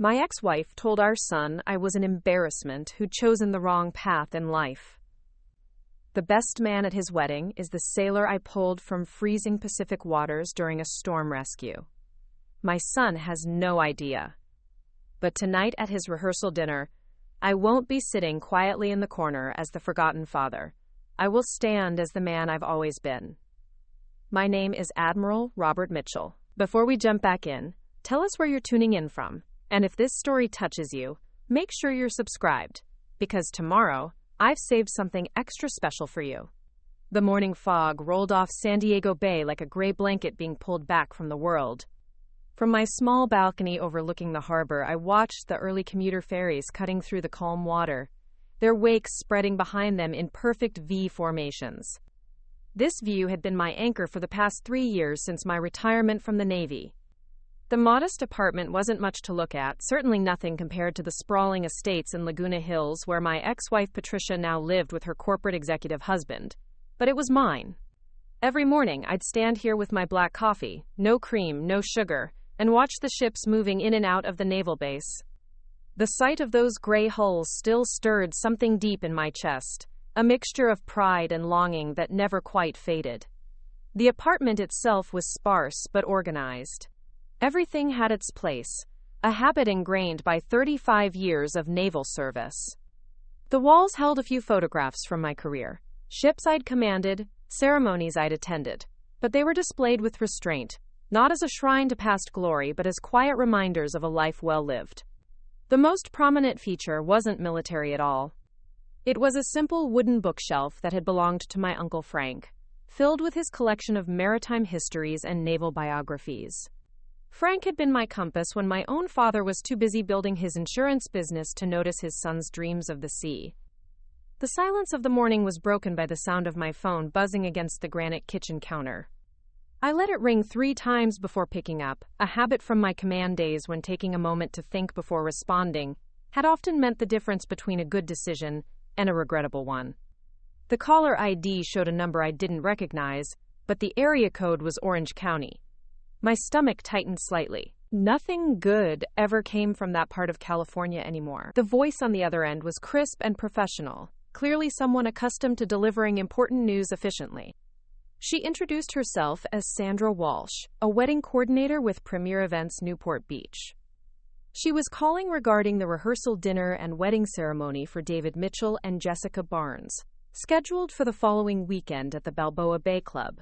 My ex-wife told our son I was an embarrassment who'd chosen the wrong path in life. The best man at his wedding is the sailor I pulled from freezing Pacific waters during a storm rescue. My son has no idea. But tonight at his rehearsal dinner, I won't be sitting quietly in the corner as the forgotten father. I will stand as the man I've always been. My name is Admiral Robert Mitchell. Before we jump back in, tell us where you're tuning in from. And if this story touches you, make sure you're subscribed, because tomorrow, I've saved something extra special for you. The morning fog rolled off San Diego Bay like a gray blanket being pulled back from the world. From my small balcony overlooking the harbor, I watched the early commuter ferries cutting through the calm water, their wakes spreading behind them in perfect V formations. This view had been my anchor for the past 3 years since my retirement from the Navy. The modest apartment wasn't much to look at, certainly nothing compared to the sprawling estates in Laguna Hills where my ex-wife Patricia now lived with her corporate executive husband. But it was mine. Every morning, I'd stand here with my black coffee, no cream, no sugar, and watch the ships moving in and out of the naval base. The sight of those gray hulls still stirred something deep in my chest, a mixture of pride and longing that never quite faded. The apartment itself was sparse but organized. Everything had its place, a habit ingrained by 35 years of naval service. The walls held a few photographs from my career, ships I'd commanded, ceremonies I'd attended, but they were displayed with restraint, not as a shrine to past glory but as quiet reminders of a life well lived. The most prominent feature wasn't military at all. It was a simple wooden bookshelf that had belonged to my Uncle Frank, filled with his collection of maritime histories and naval biographies. Frank had been my compass when my own father was too busy building his insurance business to notice his son's dreams of the sea. The silence of the morning was broken by the sound of my phone buzzing against the granite kitchen counter. I let it ring 3 times before picking up, a habit from my command days when taking a moment to think before responding had often meant the difference between a good decision and a regrettable one. The caller ID showed a number I didn't recognize, but the area code was Orange County. My stomach tightened slightly. Nothing good ever came from that part of California anymore. The voice on the other end was crisp and professional, clearly someone accustomed to delivering important news efficiently. She introduced herself as Sandra Walsh, a wedding coordinator with Premier Events Newport Beach. She was calling regarding the rehearsal dinner and wedding ceremony for David Mitchell and Jessica Barnes, scheduled for the following weekend at the Balboa Bay Club.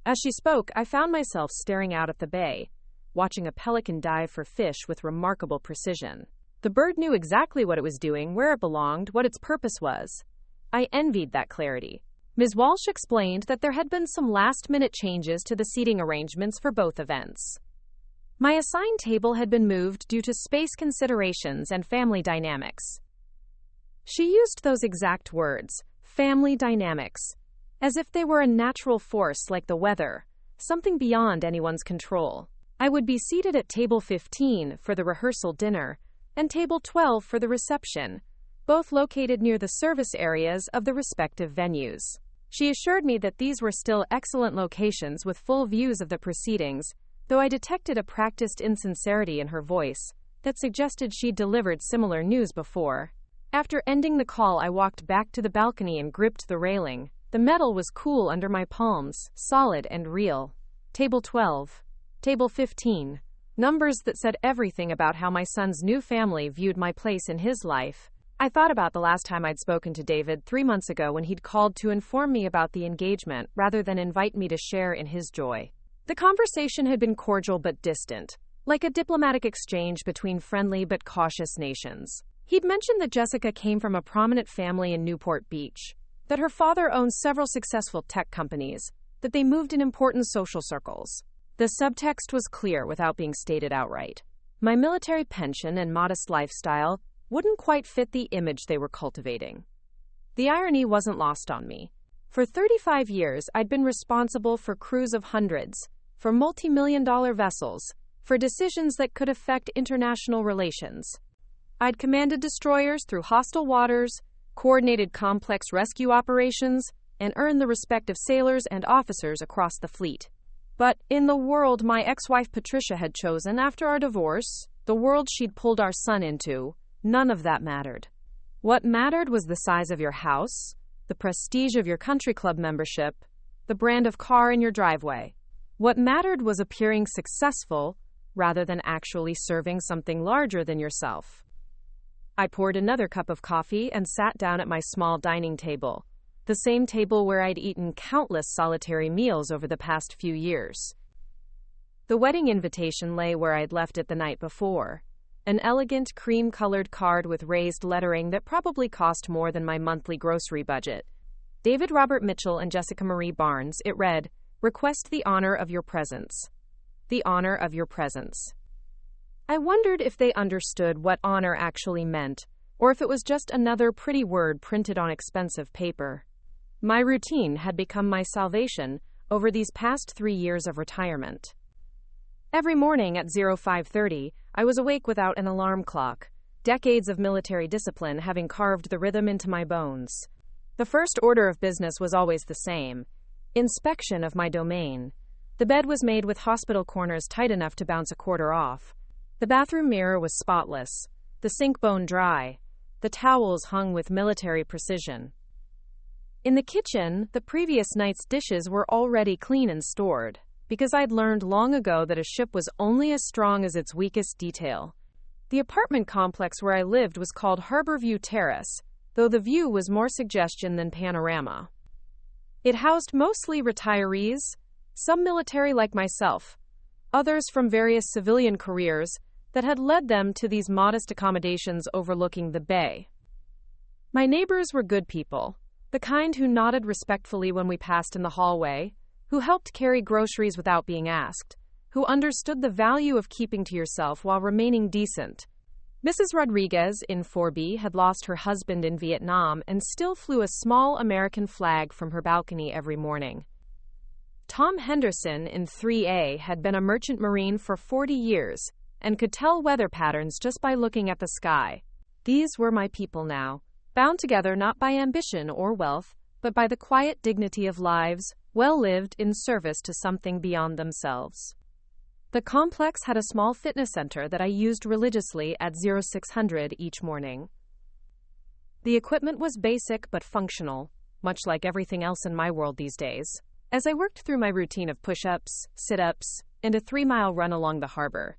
As she spoke, I found myself staring out at the bay, watching a pelican dive for fish with remarkable precision. The bird knew exactly what it was doing, where it belonged, what its purpose was. I envied that clarity. Ms. Walsh explained that there had been some last-minute changes to the seating arrangements for both events. My assigned table had been moved due to space considerations and family dynamics. She used those exact words, family dynamics, as if they were a natural force like the weather, something beyond anyone's control. I would be seated at table 15 for the rehearsal dinner and table 12 for the reception, both located near the service areas of the respective venues. She assured me that these were still excellent locations with full views of the proceedings, though I detected a practiced insincerity in her voice that suggested she'd delivered similar news before. After ending the call, I walked back to the balcony and gripped the railing. The metal was cool under my palms, solid and real. Table 12. Table 15. Numbers that said everything about how my son's new family viewed my place in his life. I thought about the last time I'd spoken to David 3 months ago when he'd called to inform me about the engagement rather than invite me to share in his joy. The conversation had been cordial but distant, like a diplomatic exchange between friendly but cautious nations. He'd mentioned that Jessica came from a prominent family in Newport Beach, that her father owned several successful tech companies, that they moved in important social circles. The subtext was clear without being stated outright. My military pension and modest lifestyle wouldn't quite fit the image they were cultivating. The irony wasn't lost on me. For 35 years, I'd been responsible for crews of hundreds, for multi-million-dollar vessels, for decisions that could affect international relations. I'd commanded destroyers through hostile waters, coordinated complex rescue operations, and earned the respect of sailors and officers across the fleet. But in the world my ex-wife Patricia had chosen after our divorce, the world she'd pulled our son into, none of that mattered. What mattered was the size of your house, the prestige of your country club membership, the brand of car in your driveway. What mattered was appearing successful rather than actually serving something larger than yourself. I poured another cup of coffee and sat down at my small dining table, the same table where I'd eaten countless solitary meals over the past few years. The wedding invitation lay where I'd left it the night before, an elegant cream-colored card with raised lettering that probably cost more than my monthly grocery budget. David Robert Mitchell and Jessica Marie Barnes, it read, "Request the honor of your presence." The honor of your presence. I wondered if they understood what honor actually meant, or if it was just another pretty word printed on expensive paper. My routine had become my salvation over these past 3 years of retirement. Every morning at 05:30, I was awake without an alarm clock, decades of military discipline having carved the rhythm into my bones. The first order of business was always the same: inspection of my domain. The bed was made with hospital corners tight enough to bounce a quarter off. The bathroom mirror was spotless, the sink bone dry, the towels hung with military precision. In the kitchen, the previous night's dishes were already clean and stored, because I'd learned long ago that a ship was only as strong as its weakest detail. The apartment complex where I lived was called Harborview Terrace, though the view was more suggestion than panorama. It housed mostly retirees, some military like myself, others from various civilian careers that had led them to these modest accommodations overlooking the bay. My neighbors were good people, the kind who nodded respectfully when we passed in the hallway, who helped carry groceries without being asked, who understood the value of keeping to yourself while remaining decent. Mrs. Rodriguez in 4B had lost her husband in Vietnam and still flew a small American flag from her balcony every morning. Tom Henderson in 3A had been a merchant marine for 40 years and could tell weather patterns just by looking at the sky. These were my people now, bound together not by ambition or wealth, but by the quiet dignity of lives well lived in service to something beyond themselves. The complex had a small fitness center that I used religiously at 0600 each morning. The equipment was basic but functional, much like everything else in my world these days. As I worked through my routine of push-ups, sit-ups, and a 3-mile run along the harbor,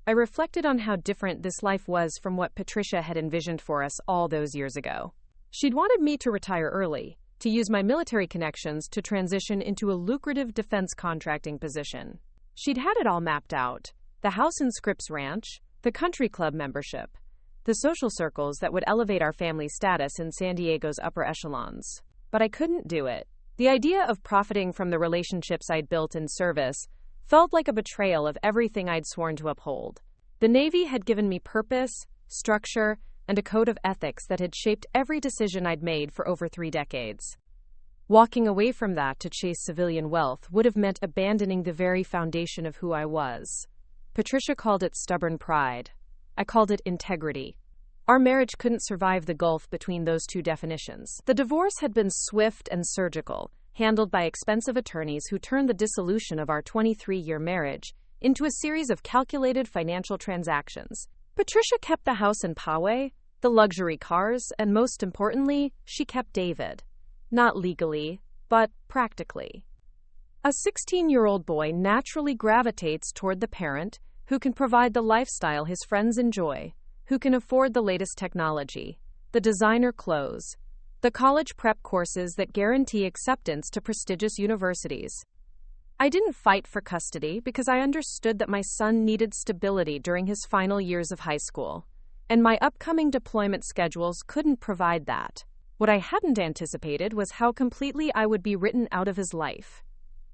I reflected on how different this life was from what Patricia had envisioned for us all those years ago. She'd wanted me to retire early, to use my military connections to transition into a lucrative defense contracting position. She'd had it all mapped out: the house in Scripps Ranch, the country club membership, the social circles that would elevate our family status in San Diego's upper echelons. But I couldn't do it. The idea of profiting from the relationships I'd built in service felt like a betrayal of everything I'd sworn to uphold. The Navy had given me purpose, structure, and a code of ethics that had shaped every decision I'd made for over 3 decades. Walking away from that to chase civilian wealth would have meant abandoning the very foundation of who I was. Patricia called it stubborn pride. I called it integrity. Our marriage couldn't survive the gulf between those two definitions. The divorce had been swift and surgical, handled by expensive attorneys who turned the dissolution of our 23-year marriage into a series of calculated financial transactions. Patricia kept the house in Poway, the luxury cars, and most importantly, she kept David. Not legally, but practically. A 16-year-old boy naturally gravitates toward the parent who can provide the lifestyle his friends enjoy, who can afford the latest technology, the designer clothes, the college prep courses that guarantee acceptance to prestigious universities. I didn't fight for custody because I understood that my son needed stability during his final years of high school, and my upcoming deployment schedules couldn't provide that. What I hadn't anticipated was how completely I would be written out of his life.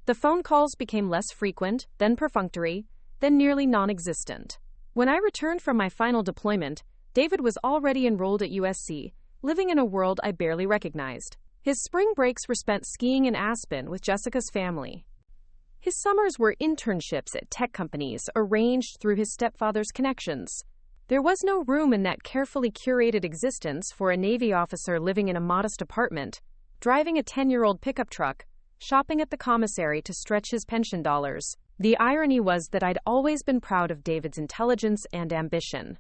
The phone calls became less frequent, then perfunctory, then nearly non-existent. When I returned from my final deployment, David was already enrolled at USC, living in a world I barely recognized. His spring breaks were spent skiing in Aspen with Jessica's family. His summers were internships at tech companies arranged through his stepfather's connections. There was no room in that carefully curated existence for a Navy officer living in a modest apartment, driving a 10-year-old pickup truck, shopping at the commissary to stretch his pension dollars, The irony was that I'd always been proud of David's intelligence and ambition.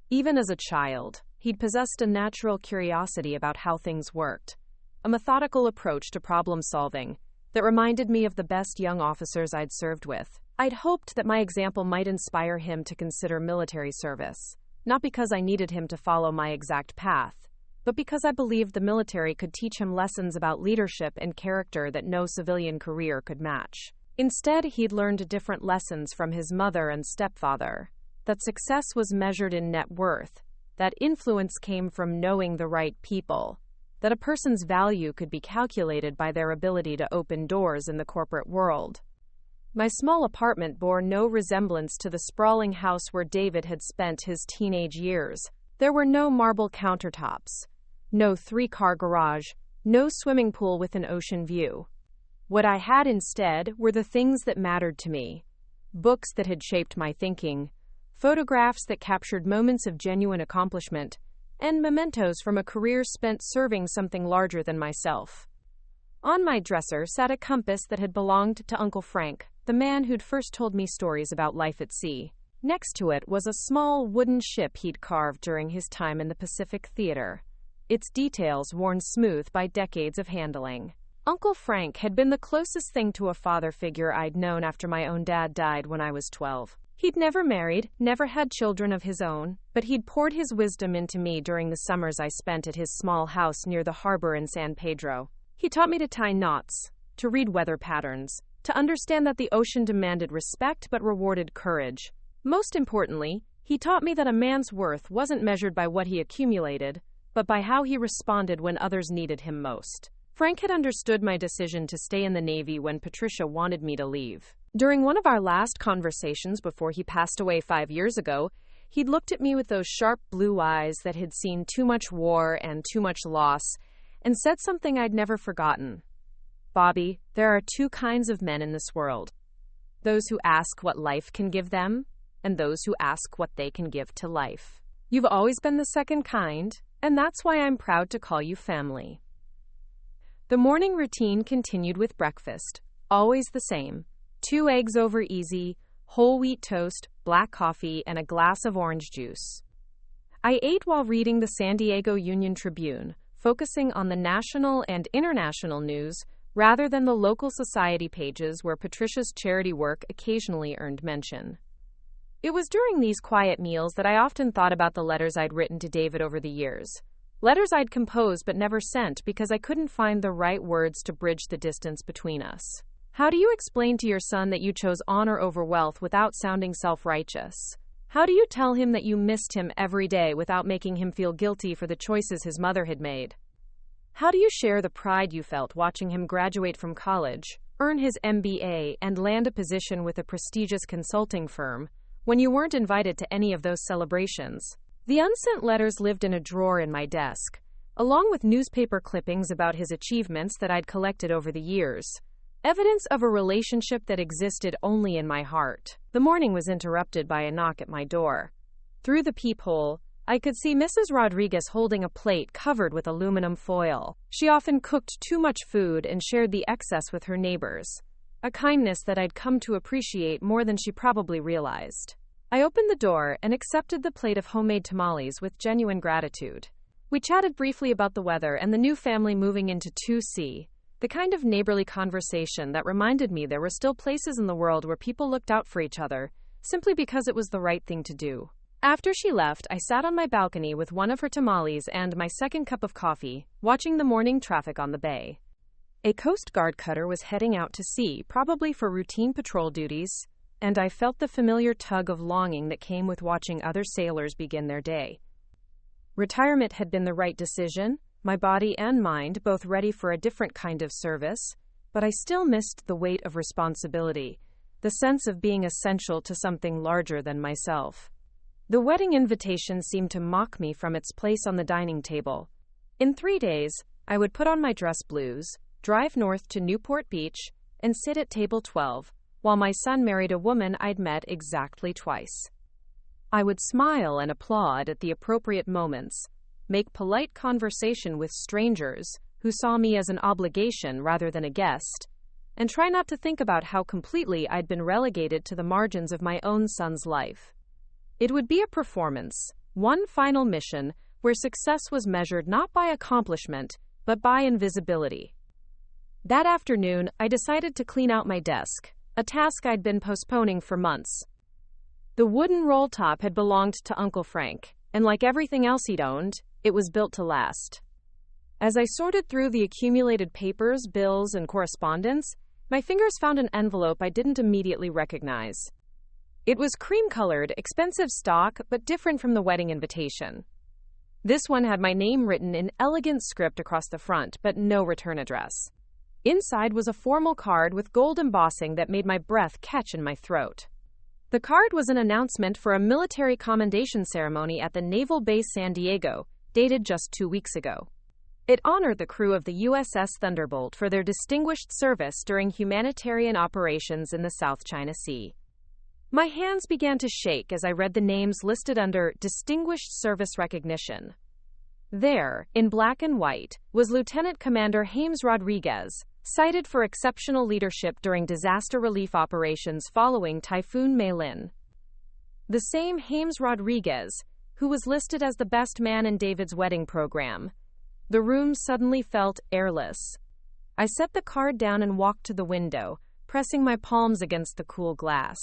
Even as a child, he'd possessed a natural curiosity about how things worked, a methodical approach to problem solving that reminded me of the best young officers I'd served with. I'd hoped that my example might inspire him to consider military service, not because I needed him to follow my exact path, but because I believed the military could teach him lessons about leadership and character that no civilian career could match. Instead, he'd learned different lessons from his mother and stepfather, that success was measured in net worth, that influence came from knowing the right people, that a person's value could be calculated by their ability to open doors in the corporate world. My small apartment bore no resemblance to the sprawling house where David had spent his teenage years. There were no marble countertops, no three-car garage, no swimming pool with an ocean view. What I had instead were the things that mattered to me: books that had shaped my thinking, photographs that captured moments of genuine accomplishment, and mementos from a career spent serving something larger than myself. On my dresser sat a compass that had belonged to Uncle Frank, the man who'd first told me stories about life at sea. Next to it was a small wooden ship he'd carved during his time in the Pacific Theater, its details worn smooth by decades of handling. Uncle Frank had been the closest thing to a father figure I'd known after my own dad died when I was 12. He'd never married, never had children of his own, but he'd poured his wisdom into me during the summers I spent at his small house near the harbor in San Pedro. He taught me to tie knots, to read weather patterns, to understand that the ocean demanded respect but rewarded courage. Most importantly, he taught me that a man's worth wasn't measured by what he accumulated, but by how he responded when others needed him most. Frank had understood my decision to stay in the Navy when Patricia wanted me to leave. During one of our last conversations before he passed away 5 years ago, he'd looked at me with those sharp blue eyes that had seen too much war and too much loss, and said something I'd never forgotten. "Bobby, there are two kinds of men in this world. Those who ask what life can give them, and those who ask what they can give to life. You've always been the second kind, and that's why I'm proud to call you family." The morning routine continued with breakfast, always the same: 2 eggs over easy, whole wheat toast, black coffee, and a glass of orange juice. I ate while reading the San Diego Union-Tribune, focusing on the national and international news rather than the local society pages where Patricia's charity work occasionally earned mention. It was during these quiet meals that I often thought about the letters I'd written to David over the years. Letters I'd composed but never sent because I couldn't find the right words to bridge the distance between us. How do you explain to your son that you chose honor over wealth without sounding self-righteous? How do you tell him that you missed him every day without making him feel guilty for the choices his mother had made? How do you share the pride you felt watching him graduate from college, earn his MBA, and land a position with a prestigious consulting firm when you weren't invited to any of those celebrations? The unsent letters lived in a drawer in my desk, along with newspaper clippings about his achievements that I'd collected over the years. Evidence of a relationship that existed only in my heart. The morning was interrupted by a knock at my door. Through the peephole, I could see Mrs. Rodriguez holding a plate covered with aluminum foil. She often cooked too much food and shared the excess with her neighbors, a kindness that I'd come to appreciate more than she probably realized. I opened the door and accepted the plate of homemade tamales with genuine gratitude. We chatted briefly about the weather and the new family moving into 2C, the kind of neighborly conversation that reminded me there were still places in the world where people looked out for each other, simply because it was the right thing to do. After she left, I sat on my balcony with one of her tamales and my second cup of coffee, watching the morning traffic on the bay. A Coast Guard cutter was heading out to sea, probably for routine patrol duties, and I felt the familiar tug of longing that came with watching other sailors begin their day. Retirement had been the right decision, my body and mind both ready for a different kind of service, but I still missed the weight of responsibility, the sense of being essential to something larger than myself. The wedding invitation seemed to mock me from its place on the dining table. In 3 days, I would put on my dress blues, drive north to Newport Beach, and sit at table 12, while my son married a woman I'd met exactly twice. I would smile and applaud at the appropriate moments, make polite conversation with strangers who saw me as an obligation rather than a guest, and try not to think about how completely I'd been relegated to the margins of my own son's life. It would be a performance, one final mission, where success was measured not by accomplishment, but by invisibility. That afternoon, I decided to clean out my desk, a task I'd been postponing for months. The wooden roll top had belonged to Uncle Frank, and like everything else he'd owned, it was built to last. As I sorted through the accumulated papers, bills, and correspondence, my fingers found an envelope I didn't immediately recognize. It was cream-colored, expensive stock, but different from the wedding invitation. This one had my name written in elegant script across the front, but no return address. Inside was a formal card with gold embossing that made my breath catch in my throat. The card was an announcement for a military commendation ceremony at the Naval Base San Diego, dated just 2 weeks ago. It honored the crew of the USS Thunderbolt for their distinguished service during humanitarian operations in the South China Sea. My hands began to shake as I read the names listed under Distinguished Service Recognition. There, in black and white, was Lieutenant Commander James Rodriguez, cited for exceptional leadership during disaster relief operations following Typhoon Maylin. The same James Rodriguez, who was listed as the best man in David's wedding program. The room suddenly felt airless. I set the card down and walked to the window, pressing my palms against the cool glass.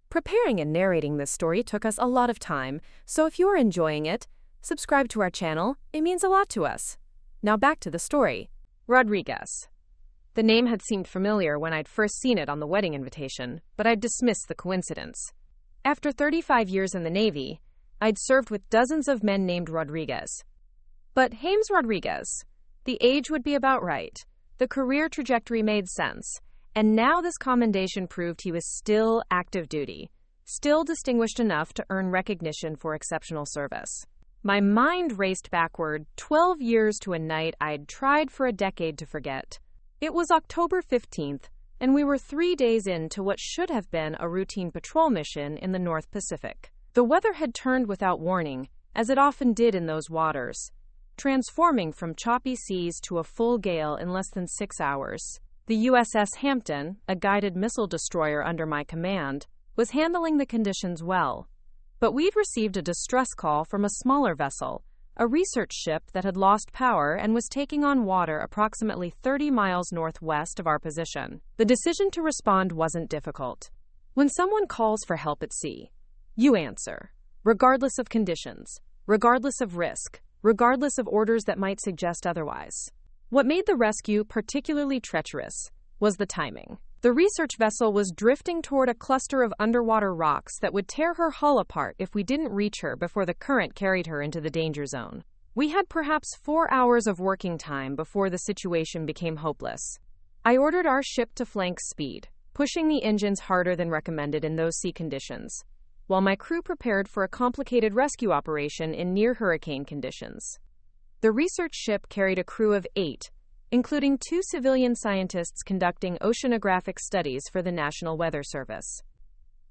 Preparing and narrating this story took us a lot of time, so if you are enjoying it, subscribe to our channel. It means a lot to us. Now back to the story. Rodriguez. The name had seemed familiar when I'd first seen it on the wedding invitation, but I'd dismissed the coincidence. After 35 years in the Navy, I'd served with dozens of men named Rodriguez. But James Rodriguez, the age would be about right, the career trajectory made sense, and now this commendation proved he was still active duty, still distinguished enough to earn recognition for exceptional service. My mind raced backward, 12 years to a night I'd tried for a decade to forget. It was October 15th, and we were 3 days into what should have been a routine patrol mission in the North Pacific. The weather had turned without warning, as it often did in those waters, transforming from choppy seas to a full gale in less than 6 hours. The USS Hampton, a guided missile destroyer under my command, was handling the conditions well. But we'd received a distress call from a smaller vessel, a research ship that had lost power and was taking on water approximately 30 miles northwest of our position. The decision to respond wasn't difficult. When someone calls for help at sea, you answer, regardless of conditions, regardless of risk, regardless of orders that might suggest otherwise. What made the rescue particularly treacherous was the timing. The research vessel was drifting toward a cluster of underwater rocks that would tear her hull apart if we didn't reach her before the current carried her into the danger zone. We had perhaps 4 hours of working time before the situation became hopeless. I ordered our ship to flank speed, pushing the engines harder than recommended in those sea conditions, while my crew prepared for a complicated rescue operation in near-hurricane conditions. The research ship carried a crew of 8, including 2 civilian scientists conducting oceanographic studies for the National Weather Service.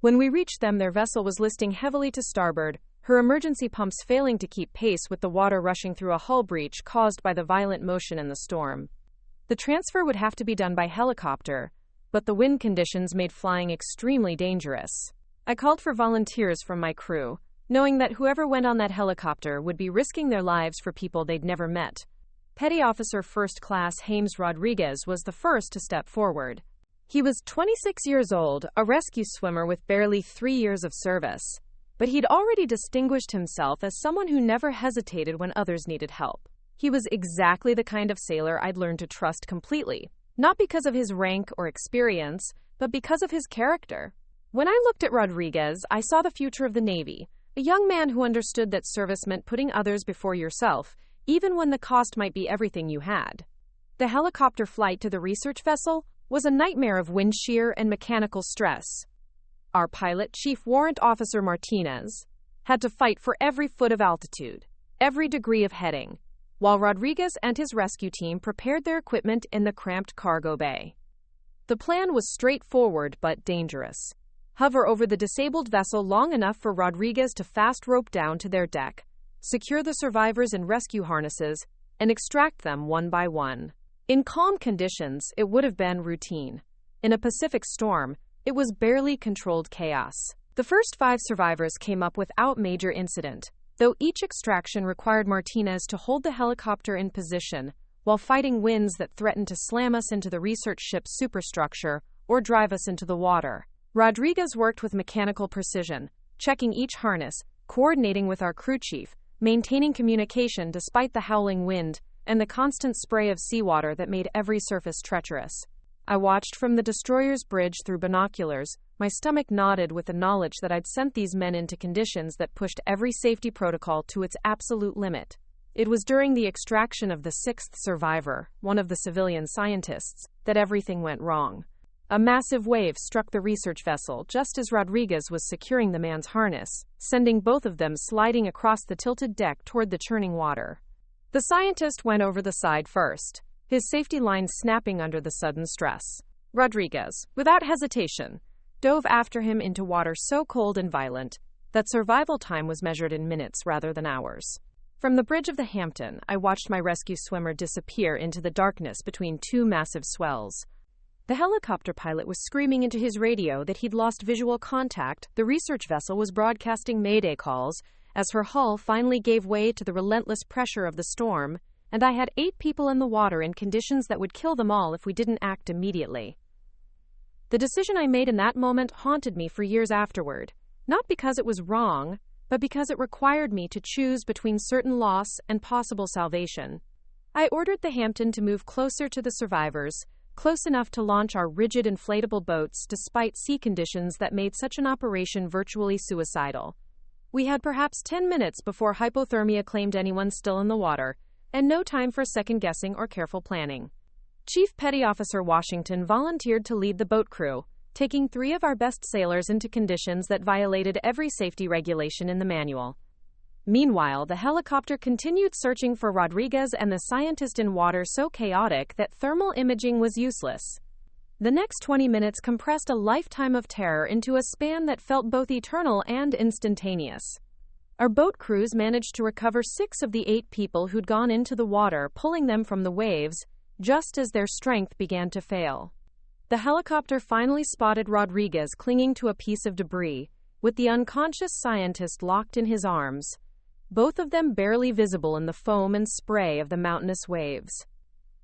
When we reached them, their vessel was listing heavily to starboard, her emergency pumps failing to keep pace with the water rushing through a hull breach caused by the violent motion in the storm. The transfer would have to be done by helicopter, but the wind conditions made flying extremely dangerous. I called for volunteers from my crew, knowing that whoever went on that helicopter would be risking their lives for people they'd never met. Petty Officer First Class James Rodriguez was the first to step forward. He was 26 years old, a rescue swimmer with barely 3 years of service, but he'd already distinguished himself as someone who never hesitated when others needed help. He was exactly the kind of sailor I'd learned to trust completely, not because of his rank or experience, but because of his character. When I looked at Rodriguez, I saw the future of the Navy, a young man who understood that service meant putting others before yourself, even when the cost might be everything you had. The helicopter flight to the research vessel was a nightmare of wind shear and mechanical stress. Our pilot, Chief Warrant Officer Martinez, had to fight for every foot of altitude, every degree of heading, while Rodriguez and his rescue team prepared their equipment in the cramped cargo bay. The plan was straightforward but dangerous. Hover over the disabled vessel long enough for Rodriguez to fast rope down to their deck, secure the survivors in rescue harnesses, and extract them one by one. In calm conditions, it would have been routine. In a Pacific storm, it was barely controlled chaos. The first 5 survivors came up without major incident, though each extraction required Martinez to hold the helicopter in position while fighting winds that threatened to slam us into the research ship's superstructure or drive us into the water. Rodriguez worked with mechanical precision, checking each harness, coordinating with our crew chief, maintaining communication despite the howling wind and the constant spray of seawater that made every surface treacherous. I watched from the destroyer's bridge through binoculars, my stomach knotted with the knowledge that I'd sent these men into conditions that pushed every safety protocol to its absolute limit. It was during the extraction of the 6th survivor, one of the civilian scientists, that everything went wrong. A massive wave struck the research vessel just as Rodriguez was securing the man's harness, sending both of them sliding across the tilted deck toward the churning water. The scientist went over the side first, his safety line snapping under the sudden stress. Rodriguez, without hesitation, dove after him into water so cold and violent that survival time was measured in minutes rather than hours. From the bridge of the Hampton, I watched my rescue swimmer disappear into the darkness between 2 massive swells. The helicopter pilot was screaming into his radio that he'd lost visual contact. The research vessel was broadcasting mayday calls as her hull finally gave way to the relentless pressure of the storm, and I had 8 people in the water in conditions that would kill them all if we didn't act immediately. The decision I made in that moment haunted me for years afterward, not because it was wrong, but because it required me to choose between certain loss and possible salvation. I ordered the Hampton to move closer to the survivors, close enough to launch our rigid inflatable boats despite sea conditions that made such an operation virtually suicidal. We had perhaps 10 minutes before hypothermia claimed anyone still in the water, and no time for second-guessing or careful planning. Chief Petty Officer Washington volunteered to lead the boat crew, taking 3 of our best sailors into conditions that violated every safety regulation in the manual. Meanwhile, the helicopter continued searching for Rodriguez and the scientist in water so chaotic that thermal imaging was useless. The next 20 minutes compressed a lifetime of terror into a span that felt both eternal and instantaneous. Our boat crews managed to recover 6 of the 8 people who'd gone into the water, pulling them from the waves, just as their strength began to fail. The helicopter finally spotted Rodriguez clinging to a piece of debris, with the unconscious scientist locked in his arms, both of them barely visible in the foam and spray of the mountainous waves.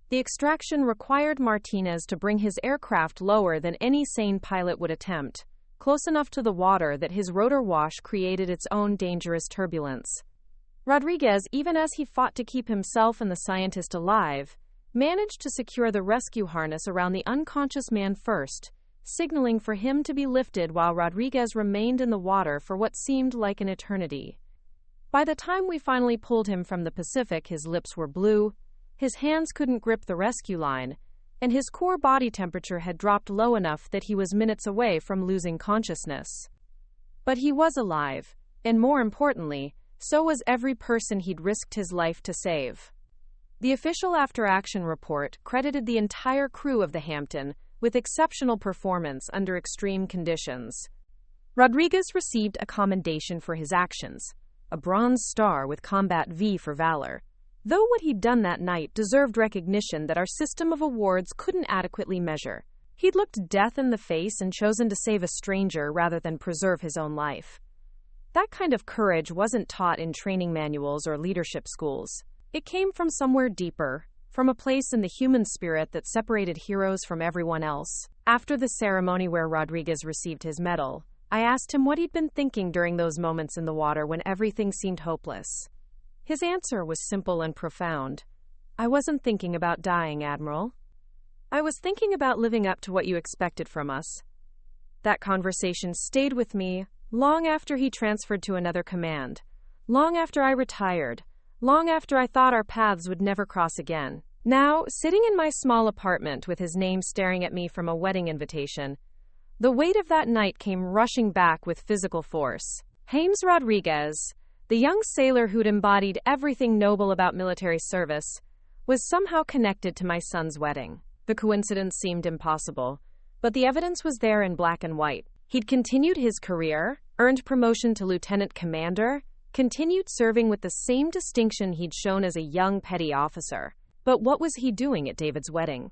The extraction required Martinez to bring his aircraft lower than any sane pilot would attempt, close enough to the water that his rotor wash created its own dangerous turbulence. Rodriguez, even as he fought to keep himself and the scientist alive, managed to secure the rescue harness around the unconscious man first, signaling for him to be lifted while Rodriguez remained in the water for what seemed like an eternity. By the time we finally pulled him from the Pacific, his lips were blue, his hands couldn't grip the rescue line, and his core body temperature had dropped low enough that he was minutes away from losing consciousness. But he was alive, and more importantly, so was every person he'd risked his life to save. The official after-action report credited the entire crew of the Hampton with exceptional performance under extreme conditions. Rodriguez received a commendation for his actions, a Bronze Star with Combat V for valor, though what he'd done that night deserved recognition that our system of awards couldn't adequately measure. He'd looked death in the face and chosen to save a stranger rather than preserve his own life. That kind of courage wasn't taught in training manuals or leadership schools. It came from somewhere deeper, from a place in the human spirit that separated heroes from everyone else. After the ceremony where Rodriguez received his medal, I asked him what he'd been thinking during those moments in the water when everything seemed hopeless. His answer was simple and profound. "I wasn't thinking about dying, Admiral. I was thinking about living up to what you expected from us." That conversation stayed with me long after he transferred to another command, long after I retired, long after I thought our paths would never cross again. Now, sitting in my small apartment with his name staring at me from a wedding invitation, the weight of that night came rushing back with physical force. James Rodriguez, the young sailor who'd embodied everything noble about military service, was somehow connected to my son's wedding. The coincidence seemed impossible, but the evidence was there in black and white. He'd continued his career, earned promotion to lieutenant commander, continued serving with the same distinction he'd shown as a young petty officer. But what was he doing at David's wedding?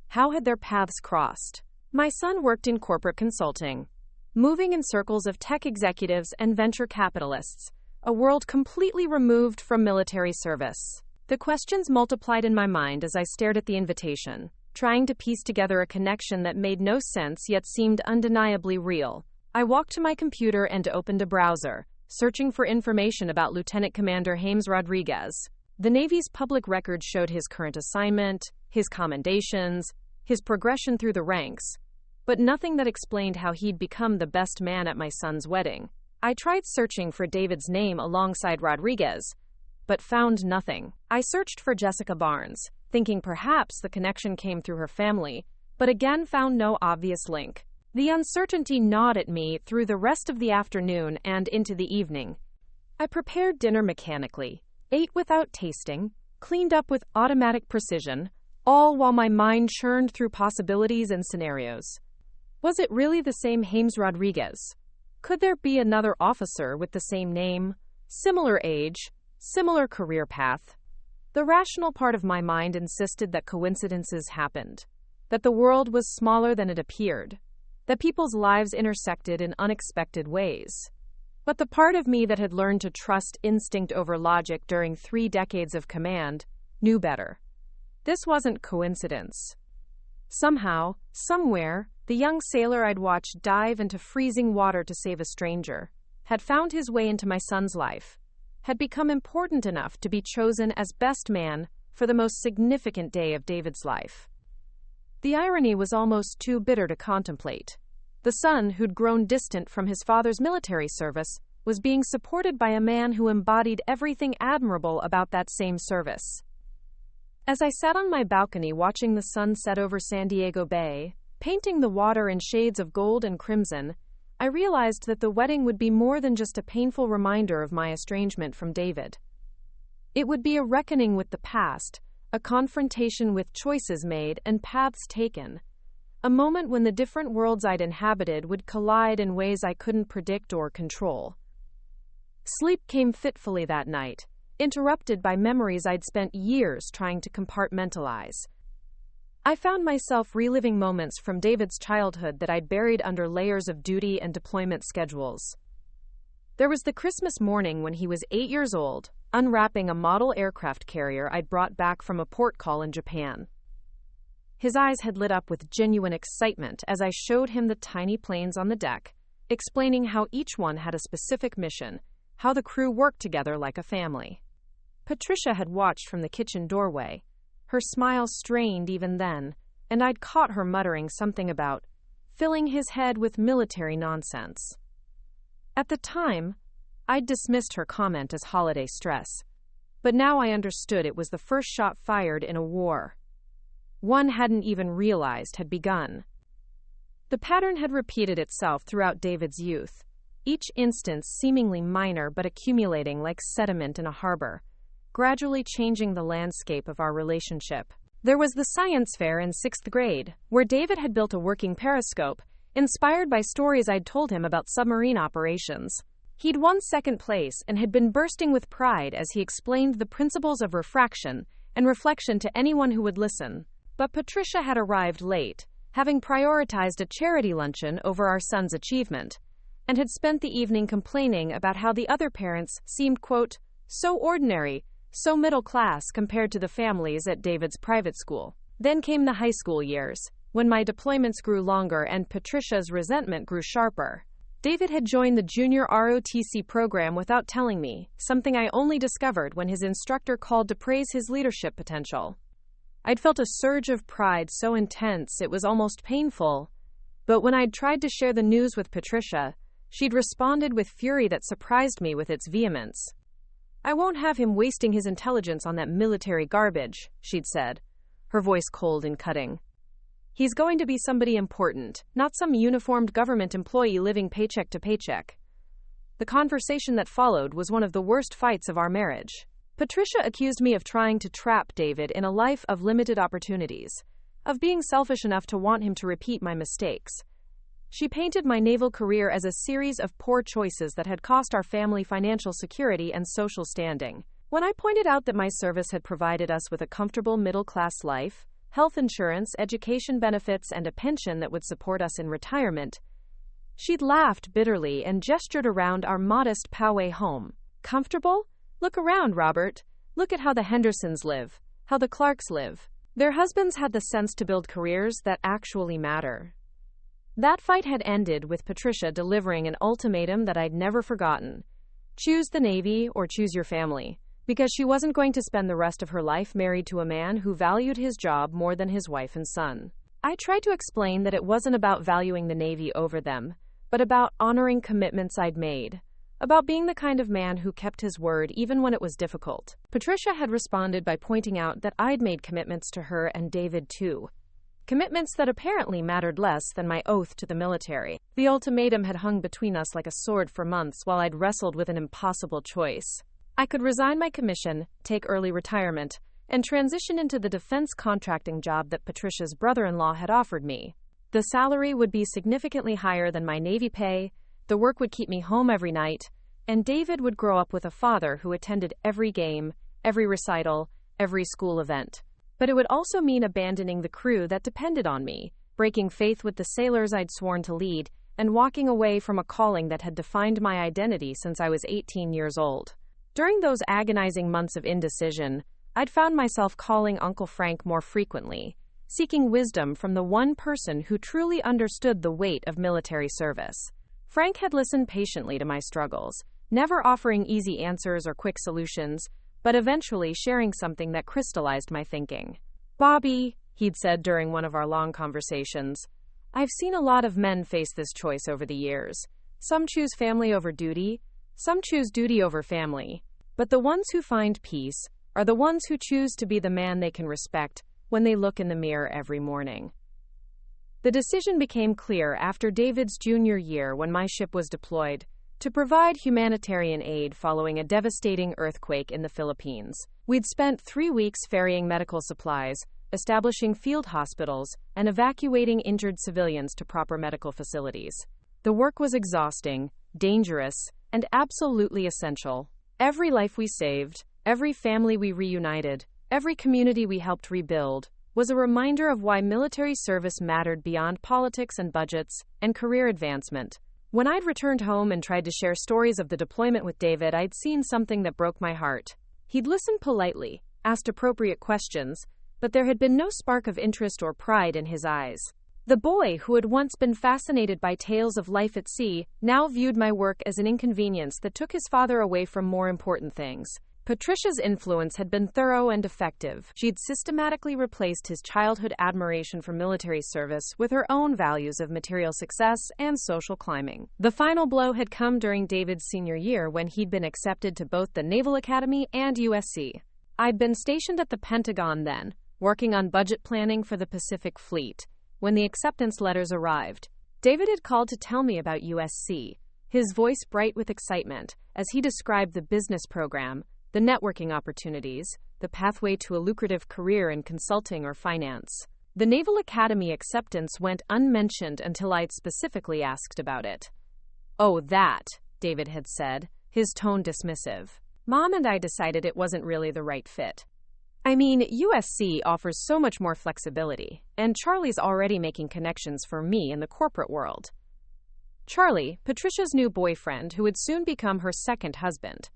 How had their paths crossed? My son worked in corporate consulting, moving in circles of tech executives and venture capitalists, a world completely removed from military service. The questions multiplied in my mind as I stared at the invitation, trying to piece together a connection that made no sense yet seemed undeniably real. I walked to my computer and opened a browser, searching for information about Lieutenant Commander James Rodriguez. The Navy's public record showed his current assignment, his commendations, his progression through the ranks, but nothing that explained how he'd become the best man at my son's wedding. I tried searching for David's name alongside Rodriguez, but found nothing. I searched for Jessica Barnes, thinking perhaps the connection came through her family, but again found no obvious link. The uncertainty gnawed at me through the rest of the afternoon and into the evening. I prepared dinner mechanically, ate without tasting, cleaned up with automatic precision, all while my mind churned through possibilities and scenarios. Was it really the same James Rodriguez? Could there be another officer with the same name, similar age, similar career path? The rational part of my mind insisted that coincidences happened, that the world was smaller than it appeared, that people's lives intersected in unexpected ways. But the part of me that had learned to trust instinct over logic during 3 decades of command knew better. This wasn't coincidence. Somehow, somewhere, the young sailor I'd watched dive into freezing water to save a stranger had found his way into my son's life, had become important enough to be chosen as best man for the most significant day of David's life. The irony was almost too bitter to contemplate. The son, who'd grown distant from his father's military service, was being supported by a man who embodied everything admirable about that same service. As I sat on my balcony watching the sun set over San Diego Bay, painting the water in shades of gold and crimson, I realized that the wedding would be more than just a painful reminder of my estrangement from David. It would be a reckoning with the past, a confrontation with choices made and paths taken, a moment when the different worlds I'd inhabited would collide in ways I couldn't predict or control. Sleep came fitfully that night, interrupted by memories I'd spent years trying to compartmentalize. I found myself reliving moments from David's childhood that I'd buried under layers of duty and deployment schedules. There was the Christmas morning when he was 8 years old, unwrapping a model aircraft carrier I'd brought back from a port call in Japan. His eyes had lit up with genuine excitement as I showed him the tiny planes on the deck, explaining how each one had a specific mission, how the crew worked together like a family. Patricia had watched from the kitchen doorway, her smile strained even then, and I'd caught her muttering something about filling his head with military nonsense. At the time, I'd dismissed her comment as holiday stress, but now I understood it was the first shot fired in a war one hadn't even realized had begun. The pattern had repeated itself throughout David's youth, each instance seemingly minor but accumulating like sediment in a harbor, gradually changing the landscape of our relationship. There was the science fair in 6th grade, where David had built a working periscope, inspired by stories I'd told him about submarine operations. He'd won 2nd place and had been bursting with pride as he explained the principles of refraction and reflection to anyone who would listen. But Patricia had arrived late, having prioritized a charity luncheon over our son's achievement, and had spent the evening complaining about how the other parents seemed, quote, so ordinary, so middle class compared to the families at David's private school. Then came the high school years, when my deployments grew longer and Patricia's resentment grew sharper. David had joined the junior ROTC program without telling me, something I only discovered when his instructor called to praise his leadership potential. I'd felt a surge of pride so intense it was almost painful, but when I'd tried to share the news with Patricia, she'd responded with fury that surprised me with its vehemence. I won't have him wasting his intelligence on that military garbage, she'd said, her voice cold and cutting. He's going to be somebody important, not some uniformed government employee living paycheck to paycheck. The conversation that followed was one of the worst fights of our marriage. Patricia accused me of trying to trap David in a life of limited opportunities, of being selfish enough to want him to repeat my mistakes. She painted my naval career as a series of poor choices that had cost our family financial security and social standing. When I pointed out that my service had provided us with a comfortable middle-class life, health insurance, education benefits, and a pension that would support us in retirement, she'd laughed bitterly and gestured around our modest Poway home. Comfortable? Look around, Robert. Look at how the Hendersons live, how the Clarks live. Their husbands had the sense to build careers that actually matter. That fight had ended with Patricia delivering an ultimatum that I'd never forgotten. Choose the Navy or choose your family, because she wasn't going to spend the rest of her life married to a man who valued his job more than his wife and son. I tried to explain that it wasn't about valuing the Navy over them, but about honoring commitments I'd made, about being the kind of man who kept his word even when it was difficult. Patricia had responded by pointing out that I'd made commitments to her and David too. Commitments that apparently mattered less than my oath to the military. The ultimatum had hung between us like a sword for months while I'd wrestled with an impossible choice. I could resign my commission, take early retirement, and transition into the defense contracting job that Patricia's brother-in-law had offered me. The salary would be significantly higher than my Navy pay, the work would keep me home every night, and David would grow up with a father who attended every game, every recital, every school event. But it would also mean abandoning the crew that depended on me, breaking faith with the sailors I'd sworn to lead, and walking away from a calling that had defined my identity since I was 18 years old. During those agonizing months of indecision, I'd found myself calling Uncle Frank more frequently, seeking wisdom from the one person who truly understood the weight of military service. Frank had listened patiently to my struggles, never offering easy answers or quick solutions, but eventually sharing something that crystallized my thinking. "Bobby," he'd said during one of our long conversations, "I've seen a lot of men face this choice over the years. Some choose family over duty, some choose duty over family, but the ones who find peace are the ones who choose to be the man they can respect when they look in the mirror every morning." The decision became clear after David's junior year when my ship was deployed to provide humanitarian aid following a devastating earthquake in the Philippines. We'd spent 3 weeks ferrying medical supplies, establishing field hospitals, and evacuating injured civilians to proper medical facilities. The work was exhausting, dangerous, and absolutely essential. Every life we saved, every family we reunited, every community we helped rebuild, was a reminder of why military service mattered beyond politics and budgets and career advancement. When I'd returned home and tried to share stories of the deployment with David, I'd seen something that broke my heart. He'd listened politely, asked appropriate questions, but there had been no spark of interest or pride in his eyes. The boy who had once been fascinated by tales of life at sea now viewed my work as an inconvenience that took his father away from more important things. Patricia's influence had been thorough and effective. She'd systematically replaced his childhood admiration for military service with her own values of material success and social climbing. The final blow had come during David's senior year when he'd been accepted to both the Naval Academy and USC. I'd been stationed at the Pentagon then, working on budget planning for the Pacific Fleet, when the acceptance letters arrived. David had called to tell me about USC, his voice bright with excitement as he described the business program, the networking opportunities, the pathway to a lucrative career in consulting or finance. The Naval Academy acceptance went unmentioned until I'd specifically asked about it. "Oh, that," David had said, his tone dismissive. "Mom and I decided it wasn't really the right fit. I mean, USC offers so much more flexibility, and Charlie's already making connections for me in the corporate world." Charlie, Patricia's new boyfriend, who would soon become her second husband,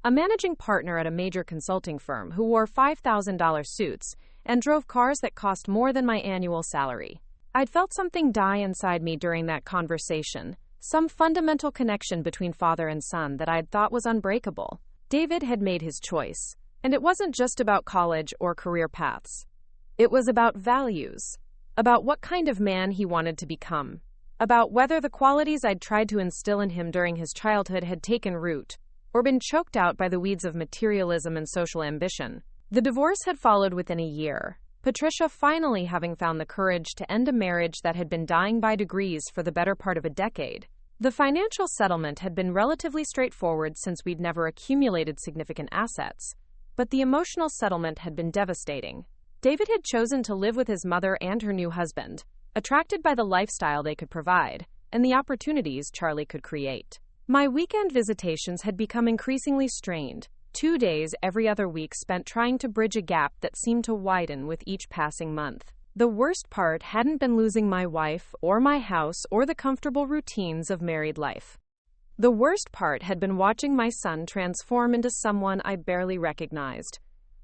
a managing partner at a major consulting firm who wore $5,000 suits and drove cars that cost more than my annual salary. I'd felt something die inside me during that conversation, some fundamental connection between father and son that I'd thought was unbreakable. David had made his choice, and it wasn't just about college or career paths. It was about values, about what kind of man he wanted to become, about whether the qualities I'd tried to instill in him during his childhood had taken root or been choked out by the weeds of materialism and social ambition. The divorce had followed within a year, Patricia finally having found the courage to end a marriage that had been dying by degrees for the better part of a decade. The financial settlement had been relatively straightforward since we'd never accumulated significant assets, but the emotional settlement had been devastating. David had chosen to live with his mother and her new husband, attracted by the lifestyle they could provide and the opportunities Charlie could create. My weekend visitations had become increasingly strained, 2 days every other week spent trying to bridge a gap that seemed to widen with each passing month. The worst part hadn't been losing my wife, or my house, or the comfortable routines of married life. The worst part had been watching my son transform into someone I barely recognized.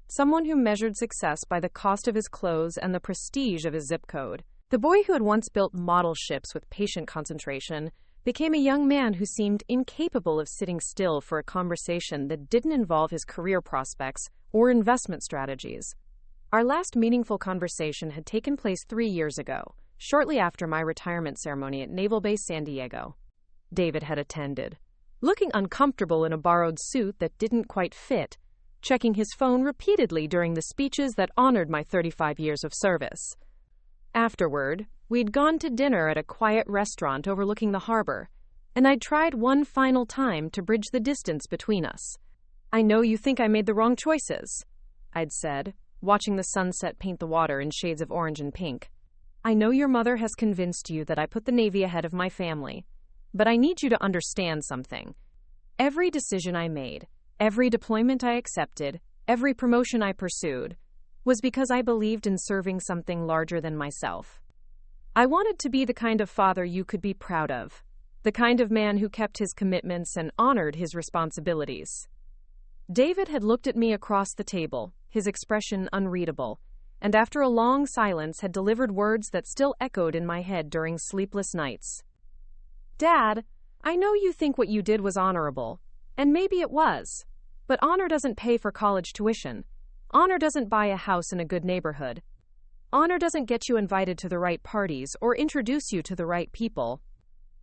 Someone who measured success by the cost of his clothes and the prestige of his zip code. The boy who had once built model ships with patient concentration became a young man who seemed incapable of sitting still for a conversation that didn't involve his career prospects or investment strategies. Our last meaningful conversation had taken place 3 years ago, shortly after my retirement ceremony at Naval Base San Diego. David had attended, looking uncomfortable in a borrowed suit that didn't quite fit, checking his phone repeatedly during the speeches that honored my 35 years of service. Afterward, we'd gone to dinner at a quiet restaurant overlooking the harbor, and I'd tried one final time to bridge the distance between us. "I know you think I made the wrong choices," I'd said, watching the sunset paint the water in shades of orange and pink. "I know your mother has convinced you that I put the Navy ahead of my family, but I need you to understand something. Every decision I made, every deployment I accepted, every promotion I pursued, was because I believed in serving something larger than myself. I wanted to be the kind of father you could be proud of, the kind of man who kept his commitments and honored his responsibilities." David had looked at me across the table, his expression unreadable, and after a long silence had delivered words that still echoed in my head during sleepless nights. "Dad, I know you think what you did was honorable, and maybe it was, but honor doesn't pay for college tuition. Honor doesn't buy a house in a good neighborhood. Honor doesn't get you invited to the right parties or introduce you to the right people.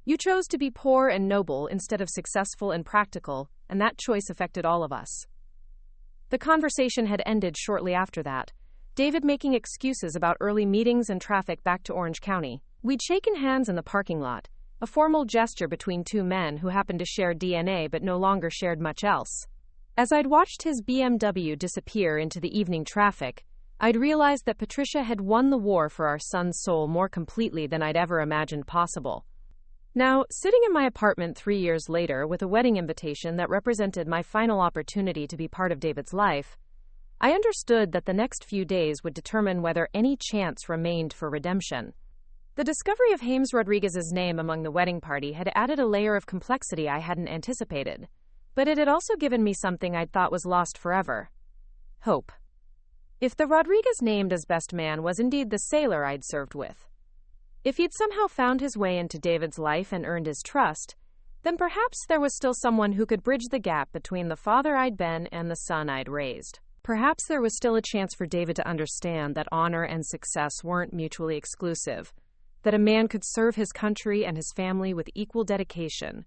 You chose to be poor and noble instead of successful and practical, and that choice affected all of us." The conversation had ended shortly after that, David making excuses about early meetings and traffic back to Orange County. We'd shaken hands in the parking lot, a formal gesture between two men who happened to share DNA but no longer shared much else. As I'd watched his BMW disappear into the evening traffic, I'd realized that Patricia had won the war for our son's soul more completely than I'd ever imagined possible. Now, sitting in my apartment 3 years later with a wedding invitation that represented my final opportunity to be part of David's life, I understood that the next few days would determine whether any chance remained for redemption. The discovery of James Rodriguez's name among the wedding party had added a layer of complexity I hadn't anticipated, but it had also given me something I'd thought was lost forever: hope. If the Rodriguez named as best man was indeed the sailor I'd served with, if he'd somehow found his way into David's life and earned his trust, then perhaps there was still someone who could bridge the gap between the father I'd been and the son I'd raised. Perhaps there was still a chance for David to understand that honor and success weren't mutually exclusive, that a man could serve his country and his family with equal dedication,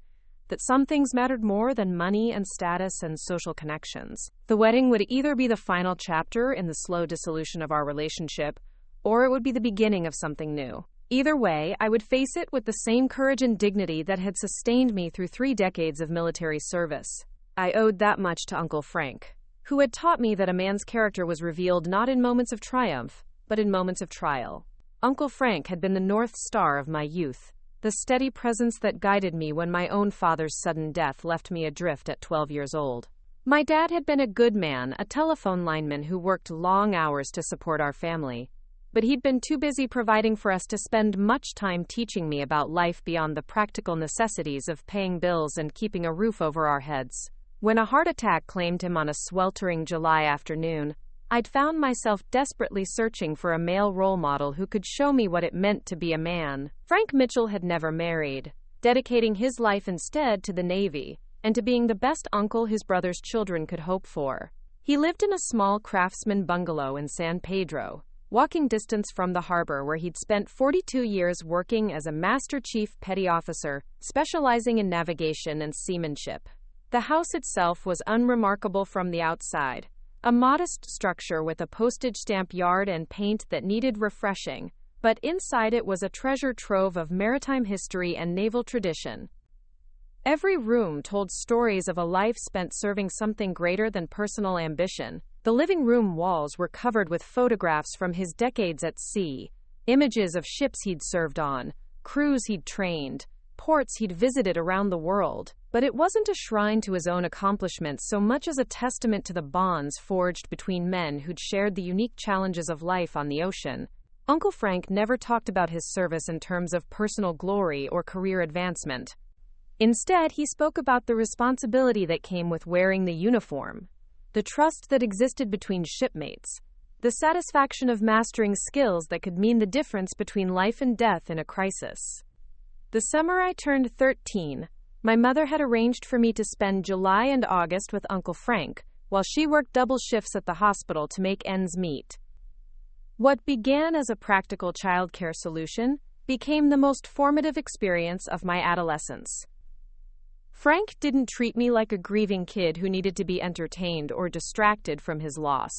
that some things mattered more than money and status and social connections. The wedding would either be the final chapter in the slow dissolution of our relationship, or it would be the beginning of something new. Either way, I would face it with the same courage and dignity that had sustained me through 3 decades of military service. I owed that much to Uncle Frank, who had taught me that a man's character was revealed not in moments of triumph, but in moments of trial. Uncle Frank had been the North Star of my youth, the steady presence that guided me when my own father's sudden death left me adrift at 12 years old. My dad had been a good man, a telephone lineman who worked long hours to support our family, but he'd been too busy providing for us to spend much time teaching me about life beyond the practical necessities of paying bills and keeping a roof over our heads. When a heart attack claimed him on a sweltering July afternoon, I'd found myself desperately searching for a male role model who could show me what it meant to be a man. Frank Mitchell had never married, dedicating his life instead to the Navy, and to being the best uncle his brother's children could hope for. He lived in a small craftsman bungalow in San Pedro, walking distance from the harbor where he'd spent 42 years working as a Master Chief Petty Officer, specializing in navigation and seamanship. The house itself was unremarkable from the outside, a modest structure with a postage stamp yard and paint that needed refreshing, but inside it was a treasure trove of maritime history and naval tradition. Every room told stories of a life spent serving something greater than personal ambition. The living room walls were covered with photographs from his decades at sea, images of ships he'd served on, crews he'd trained, ports he'd visited around the world, but it wasn't a shrine to his own accomplishments so much as a testament to the bonds forged between men who'd shared the unique challenges of life on the ocean. Uncle Frank never talked about his service in terms of personal glory or career advancement. Instead, he spoke about the responsibility that came with wearing the uniform, the trust that existed between shipmates, the satisfaction of mastering skills that could mean the difference between life and death in a crisis. The summer I turned 13, my mother had arranged for me to spend July and August with Uncle Frank, while she worked double shifts at the hospital to make ends meet. What began as a practical childcare solution became the most formative experience of my adolescence. Frank didn't treat me like a grieving kid who needed to be entertained or distracted from his loss.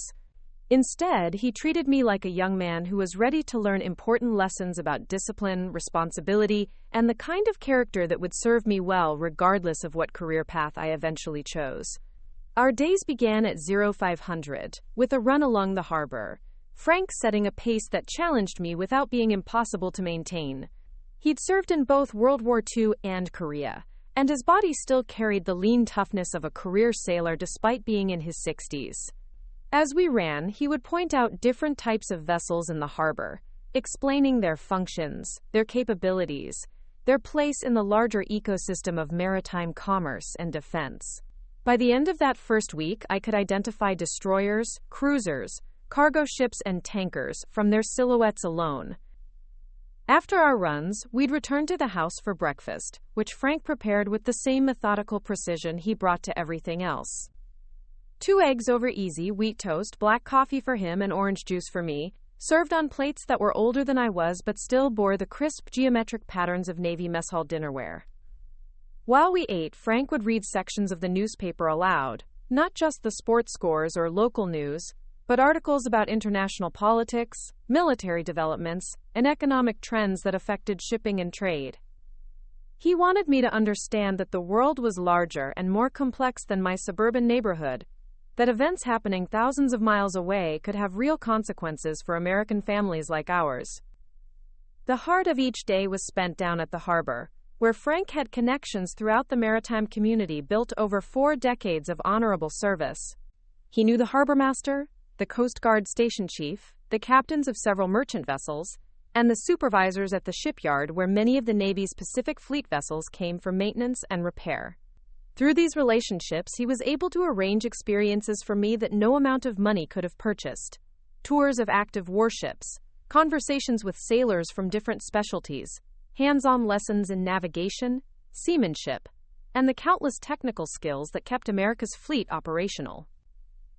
Instead, he treated me like a young man who was ready to learn important lessons about discipline, responsibility, and the kind of character that would serve me well regardless of what career path I eventually chose. Our days began at 0500, with a run along the harbor, Frank setting a pace that challenged me without being impossible to maintain. He'd served in both World War II and Korea, and his body still carried the lean toughness of a career sailor despite being in his 60s. As we ran, he would point out different types of vessels in the harbor, explaining their functions, their capabilities, their place in the larger ecosystem of maritime commerce and defense. By the end of that first week, I could identify destroyers, cruisers, cargo ships, and tankers from their silhouettes alone. After our runs, we'd return to the house for breakfast, which Frank prepared with the same methodical precision he brought to everything else. 2 eggs over easy, wheat toast, black coffee for him, and orange juice for me, served on plates that were older than I was but still bore the crisp geometric patterns of Navy mess hall dinnerware. While we ate, Frank would read sections of the newspaper aloud, not just the sports scores or local news, but articles about international politics, military developments, and economic trends that affected shipping and trade. He wanted me to understand that the world was larger and more complex than my suburban neighborhood, that events happening thousands of miles away could have real consequences for American families like ours. The heart of each day was spent down at the harbor, where Frank had connections throughout the maritime community built over 4 decades of honorable service. He knew the harbor master, the Coast Guard station chief, the captains of several merchant vessels, and the supervisors at the shipyard where many of the Navy's Pacific Fleet vessels came for maintenance and repair. Through these relationships, he was able to arrange experiences for me that no amount of money could have purchased. Tours of active warships, conversations with sailors from different specialties, hands-on lessons in navigation, seamanship, and the countless technical skills that kept America's fleet operational.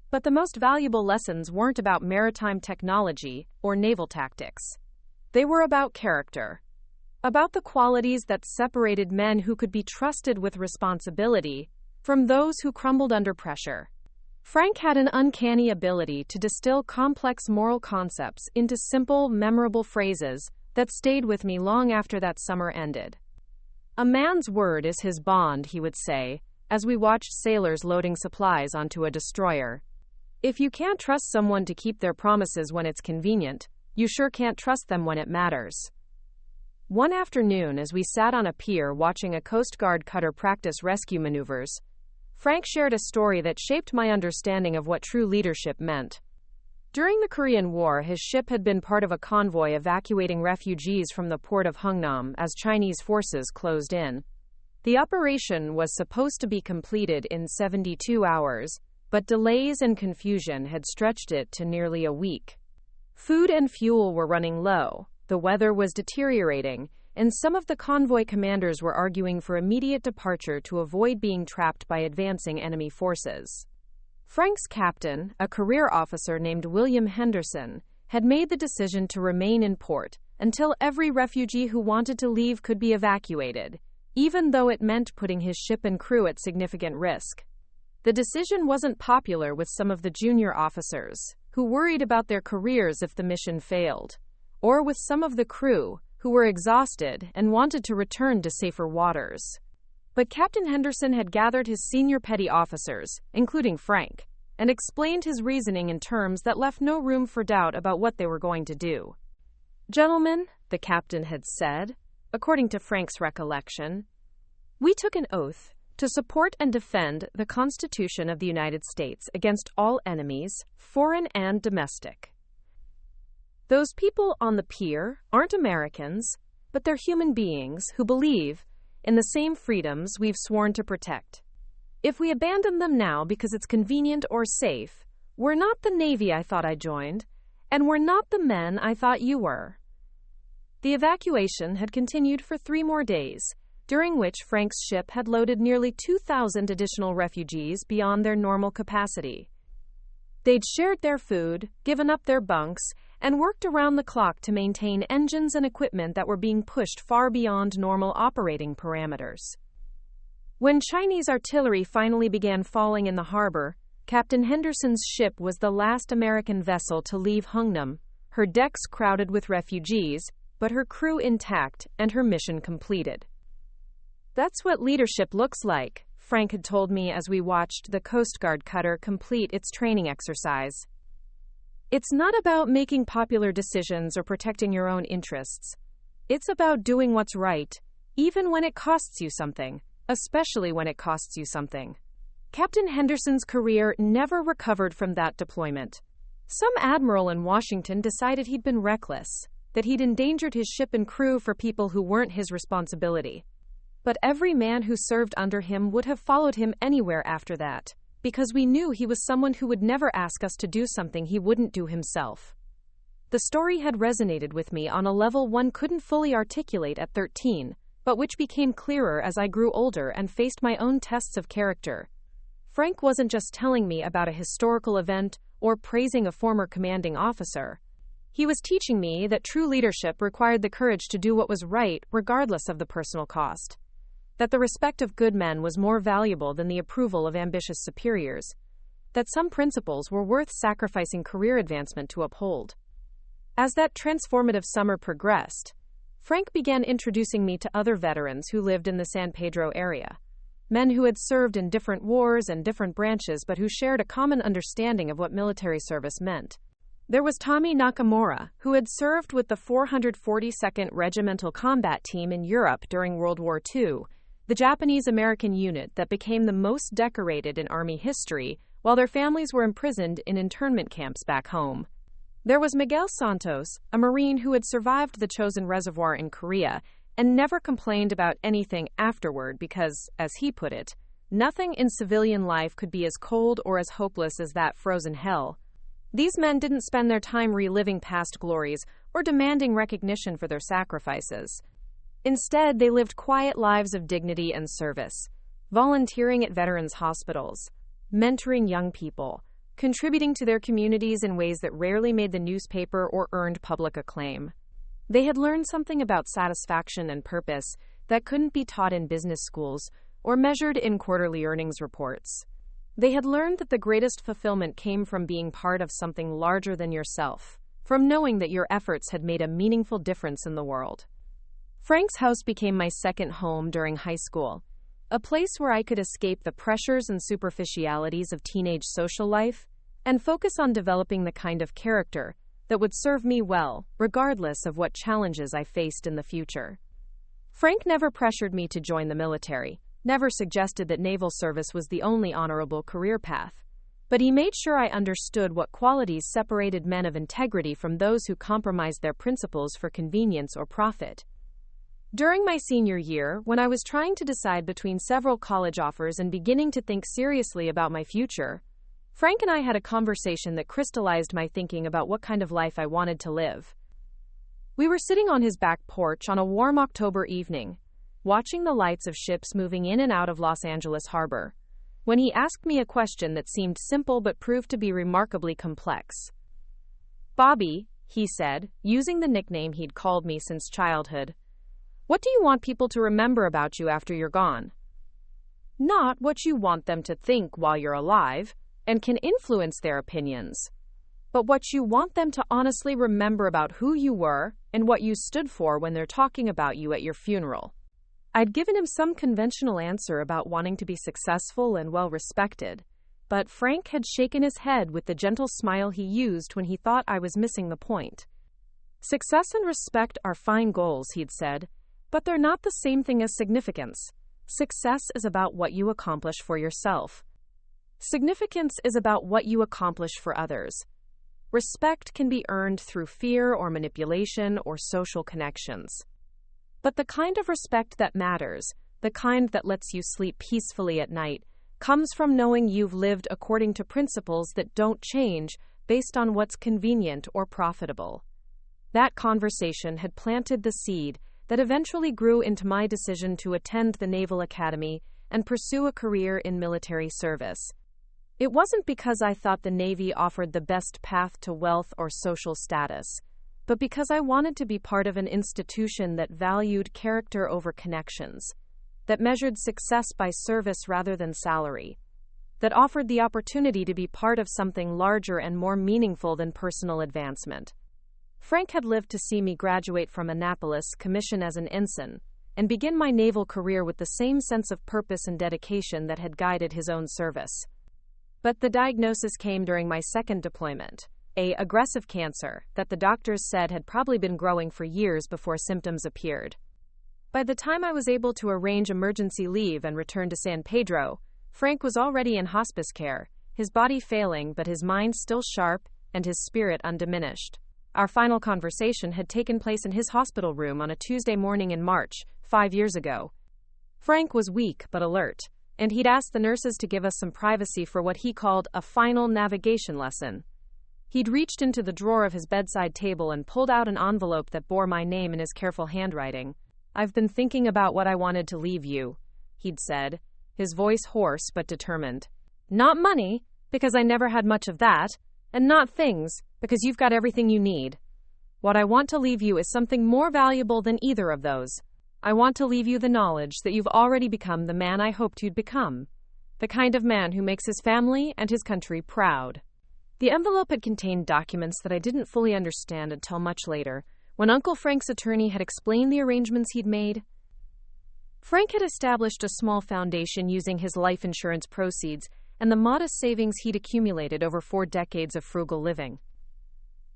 But the most valuable lessons weren't about maritime technology or naval tactics. They were about character. About the qualities that separated men who could be trusted with responsibility from those who crumbled under pressure. Frank had an uncanny ability to distill complex moral concepts into simple, memorable phrases that stayed with me long after that summer ended. "A man's word is his bond," he would say, as we watched sailors loading supplies onto a destroyer. "If you can't trust someone to keep their promises when it's convenient, you sure can't trust them when it matters." One afternoon, as we sat on a pier watching a Coast Guard cutter practice rescue maneuvers, Frank shared a story that shaped my understanding of what true leadership meant. During the Korean War, his ship had been part of a convoy evacuating refugees from the port of Hungnam as Chinese forces closed in. The operation was supposed to be completed in 72 hours, but delays and confusion had stretched it to nearly a week. Food and fuel were running low. The weather was deteriorating, and some of the convoy commanders were arguing for immediate departure to avoid being trapped by advancing enemy forces. Frank's captain, a career officer named William Henderson, had made the decision to remain in port until every refugee who wanted to leave could be evacuated, even though it meant putting his ship and crew at significant risk. The decision wasn't popular with some of the junior officers, who worried about their careers if the mission failed, or with some of the crew, who were exhausted and wanted to return to safer waters. But Captain Henderson had gathered his senior petty officers, including Frank, and explained his reasoning in terms that left no room for doubt about what they were going to do. "Gentlemen," the captain had said, according to Frank's recollection. We took an oath to support and defend the Constitution of the United States against all enemies, foreign and domestic. Those people on the pier aren't Americans, but they're human beings who believe in the same freedoms we've sworn to protect. If we abandon them now because it's convenient or safe, we're not the Navy I thought I joined, and we're not the men I thought you were. The evacuation had continued for 3 more days, during which Frank's ship had loaded nearly 2,000 additional refugees beyond their normal capacity. They'd shared their food, given up their bunks, and worked around the clock to maintain engines and equipment that were being pushed far beyond normal operating parameters. When Chinese artillery finally began falling in the harbor, Captain Henderson's ship was the last American vessel to leave Hungnam, her decks crowded with refugees, but her crew intact and her mission completed. That's what leadership looks like, Frank had told me as we watched the Coast Guard cutter complete its training exercise. It's not about making popular decisions or protecting your own interests. It's about doing what's right, even when it costs you something, especially when it costs you something. Captain Henderson's career never recovered from that deployment. Some admiral in Washington decided he'd been reckless, that he'd endangered his ship and crew for people who weren't his responsibility. But every man who served under him would have followed him anywhere after that, because we knew he was someone who would never ask us to do something he wouldn't do himself. The story had resonated with me on a level one couldn't fully articulate at 13, but which became clearer as I grew older and faced my own tests of character. Frank wasn't just telling me about a historical event or praising a former commanding officer. He was teaching me that true leadership required the courage to do what was right regardless of the personal cost. That the respect of good men was more valuable than the approval of ambitious superiors. That some principles were worth sacrificing career advancement to uphold. As that transformative summer progressed, Frank began introducing me to other veterans who lived in the San Pedro area. Men who had served in different wars and different branches but who shared a common understanding of what military service meant. There was Tommy Nakamura, who had served with the 442nd Regimental Combat Team in Europe during World War II, the Japanese-American unit that became the most decorated in Army history, while their families were imprisoned in internment camps back home. There was Miguel Santos, a Marine who had survived the Chosin Reservoir in Korea and never complained about anything afterward because, as he put it, nothing in civilian life could be as cold or as hopeless as that frozen hell. These men didn't spend their time reliving past glories or demanding recognition for their sacrifices. Instead, they lived quiet lives of dignity and service, volunteering at veterans' hospitals, mentoring young people, contributing to their communities in ways that rarely made the newspaper or earned public acclaim. They had learned something about satisfaction and purpose that couldn't be taught in business schools or measured in quarterly earnings reports. They had learned that the greatest fulfillment came from being part of something larger than yourself, from knowing that your efforts had made a meaningful difference in the world. Frank's house became my second home during high school, a place where I could escape the pressures and superficialities of teenage social life and focus on developing the kind of character that would serve me well, regardless of what challenges I faced in the future. Frank never pressured me to join the military, never suggested that naval service was the only honorable career path, but he made sure I understood what qualities separated men of integrity from those who compromised their principles for convenience or profit. During my senior year, when I was trying to decide between several college offers and beginning to think seriously about my future, Frank and I had a conversation that crystallized my thinking about what kind of life I wanted to live. We were sitting on his back porch on a warm October evening, watching the lights of ships moving in and out of Los Angeles harbor, when he asked me a question that seemed simple but proved to be remarkably complex. "Bobby," he said, using the nickname he'd called me since childhood, "what do you want people to remember about you after you're gone? Not what you want them to think while you're alive and can influence their opinions, but what you want them to honestly remember about who you were and what you stood for when they're talking about you at your funeral." I'd given him some conventional answer about wanting to be successful and well-respected, but Frank had shaken his head with the gentle smile he used when he thought I was missing the point. "Success and respect are fine goals," he'd said, But they're not the same thing as significance. Success is about what you accomplish for yourself. Significance is about what you accomplish for others. Respect can be earned through fear or manipulation or social connections. But the kind of respect that matters, the kind that lets you sleep peacefully at night, comes from knowing you've lived according to principles that don't change based on what's convenient or profitable. That conversation had planted the seed that eventually grew into my decision to attend the Naval Academy and pursue a career in military service. It wasn't because I thought the Navy offered the best path to wealth or social status, but because I wanted to be part of an institution that valued character over connections, that measured success by service rather than salary, that offered the opportunity to be part of something larger and more meaningful than personal advancement. Frank had lived to see me graduate from Annapolis, commission as an ensign, and begin my naval career with the same sense of purpose and dedication that had guided his own service. But the diagnosis came during my second deployment, an aggressive cancer that the doctors said had probably been growing for years before symptoms appeared. By the time I was able to arrange emergency leave and return to San Pedro, Frank was already in hospice care, his body failing but his mind still sharp and his spirit undiminished. Our final conversation had taken place in his hospital room on a Tuesday morning in March, 5 years ago. Frank was weak but alert, and he'd asked the nurses to give us some privacy for what he called a final navigation lesson. He'd reached into the drawer of his bedside table and pulled out an envelope that bore my name in his careful handwriting. "I've been thinking about what I wanted to leave you," he'd said, his voice hoarse but determined. "Not money, because I never had much of that, and not things, because you've got everything you need. What I want to leave you is something more valuable than either of those. I want to leave you the knowledge that you've already become the man I hoped you'd become, the kind of man who makes his family and his country proud." The envelope had contained documents that I didn't fully understand until much later, when Uncle Frank's attorney had explained the arrangements he'd made. Frank had established a small foundation using his life insurance proceeds and the modest savings he'd accumulated over 4 decades of frugal living.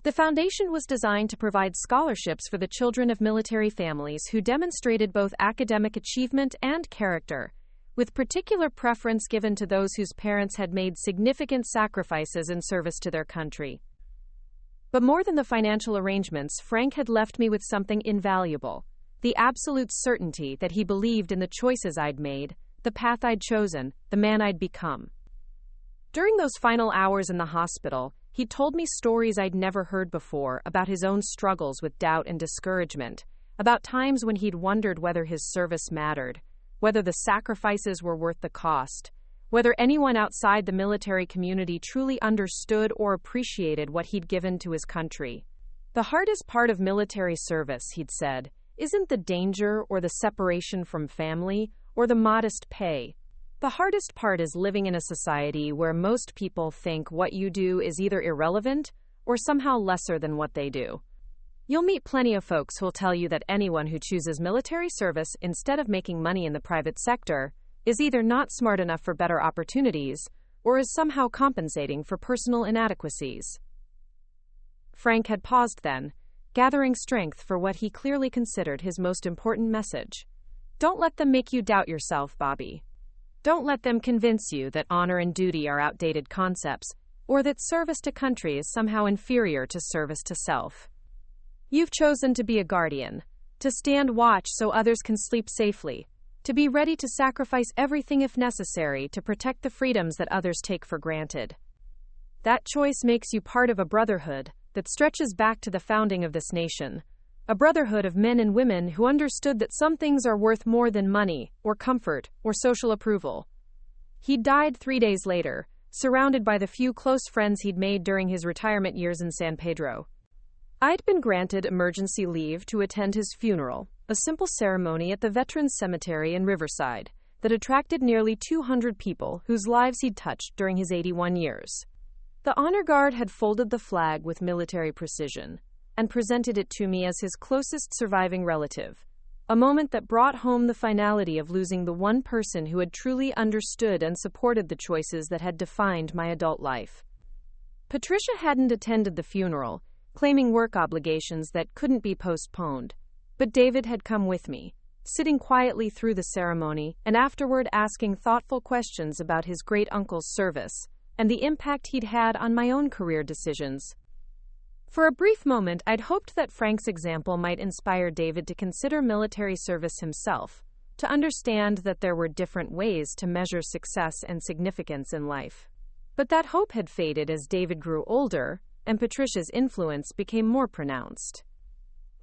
The foundation was designed to provide scholarships for the children of military families who demonstrated both academic achievement and character, with particular preference given to those whose parents had made significant sacrifices in service to their country. But more than the financial arrangements, Frank had left me with something invaluable: the absolute certainty that he believed in the choices I'd made, the path I'd chosen, the man I'd become. During those final hours in the hospital, he told me stories I'd never heard before about his own struggles with doubt and discouragement, about times when he'd wondered whether his service mattered, whether the sacrifices were worth the cost, whether anyone outside the military community truly understood or appreciated what he'd given to his country. "The hardest part of military service," he'd said, "isn't the danger or the separation from family or the modest pay. The hardest part is living in a society where most people think what you do is either irrelevant or somehow lesser than what they do. You'll meet plenty of folks who'll tell you that anyone who chooses military service instead of making money in the private sector is either not smart enough for better opportunities or is somehow compensating for personal inadequacies." Frank had paused then, gathering strength for what he clearly considered his most important message. "Don't let them make you doubt yourself, Bobby. Don't let them convince you that honor and duty are outdated concepts, or that service to country is somehow inferior to service to self. You've chosen to be a guardian, to stand watch so others can sleep safely, to be ready to sacrifice everything if necessary to protect the freedoms that others take for granted. That choice makes you part of a brotherhood that stretches back to the founding of this nation, a brotherhood of men and women who understood that some things are worth more than money, or comfort, or social approval." He died 3 days later, surrounded by the few close friends he'd made during his retirement years in San Pedro. I'd been granted emergency leave to attend his funeral, a simple ceremony at the Veterans Cemetery in Riverside that attracted nearly 200 people whose lives he'd touched during his 81 years. The honor guard had folded the flag with military precision and presented it to me as his closest surviving relative, a moment that brought home the finality of losing the one person who had truly understood and supported the choices that had defined my adult life. Patricia hadn't attended the funeral, claiming work obligations that couldn't be postponed, but David had come with me, sitting quietly through the ceremony and afterward asking thoughtful questions about his great-uncle's service and the impact he'd had on my own career decisions. For a brief moment, I'd hoped that Frank's example might inspire David to consider military service himself, to understand that there were different ways to measure success and significance in life. But that hope had faded as David grew older, and Patricia's influence became more pronounced.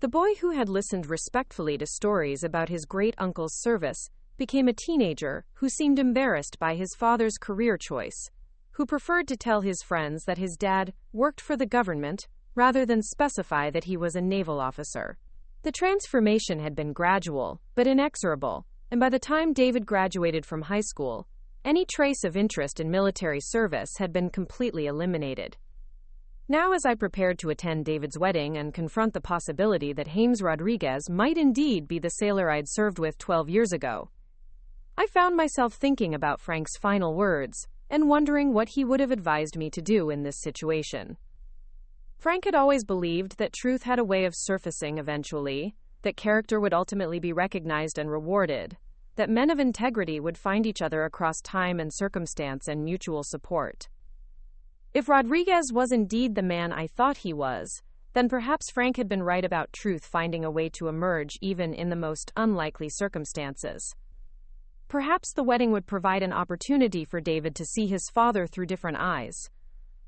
The boy who had listened respectfully to stories about his great-uncle's service became a teenager who seemed embarrassed by his father's career choice, who preferred to tell his friends that his dad worked for the government rather than specify that he was a naval officer. The transformation had been gradual, but inexorable, and by the time David graduated from high school, any trace of interest in military service had been completely eliminated. Now, as I prepared to attend David's wedding and confront the possibility that James Rodriguez might indeed be the sailor I'd served with 12 years ago, I found myself thinking about Frank's final words and wondering what he would have advised me to do in this situation. Frank had always believed that truth had a way of surfacing eventually, that character would ultimately be recognized and rewarded, that men of integrity would find each other across time and circumstance and mutual support. If Rodriguez was indeed the man I thought he was, then perhaps Frank had been right about truth finding a way to emerge even in the most unlikely circumstances. Perhaps the wedding would provide an opportunity for David to see his father through different eyes,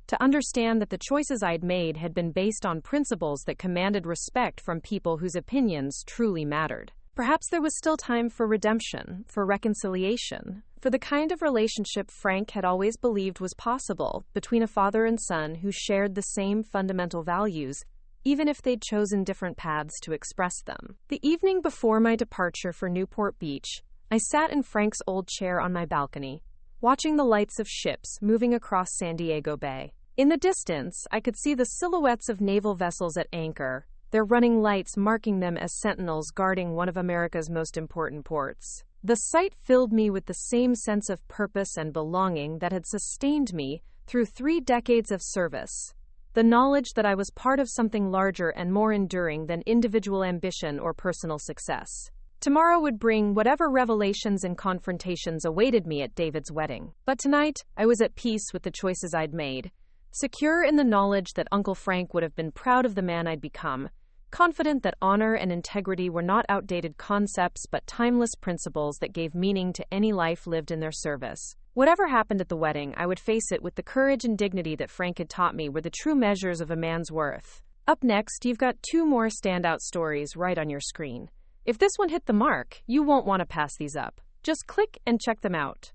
to understand that the choices I'd made had been based on principles that commanded respect from people whose opinions truly mattered. Perhaps there was still time for redemption, for reconciliation, for the kind of relationship Frank had always believed was possible between a father and son who shared the same fundamental values, even if they'd chosen different paths to express them. The evening before my departure for Newport Beach, I sat in Frank's old chair on my balcony, watching the lights of ships moving across San Diego Bay. In the distance, I could see the silhouettes of naval vessels at anchor, their running lights marking them as sentinels guarding one of America's most important ports. The sight filled me with the same sense of purpose and belonging that had sustained me through 3 decades of service. The knowledge that I was part of something larger and more enduring than individual ambition or personal success. Tomorrow would bring whatever revelations and confrontations awaited me at David's wedding. But tonight, I was at peace with the choices I'd made, secure in the knowledge that Uncle Frank would have been proud of the man I'd become, confident that honor and integrity were not outdated concepts but timeless principles that gave meaning to any life lived in their service. Whatever happened at the wedding, I would face it with the courage and dignity that Frank had taught me were the true measures of a man's worth. Up next, you've got 2 more standout stories right on your screen. If this one hit the mark, you won't want to pass these up. Just click and check them out.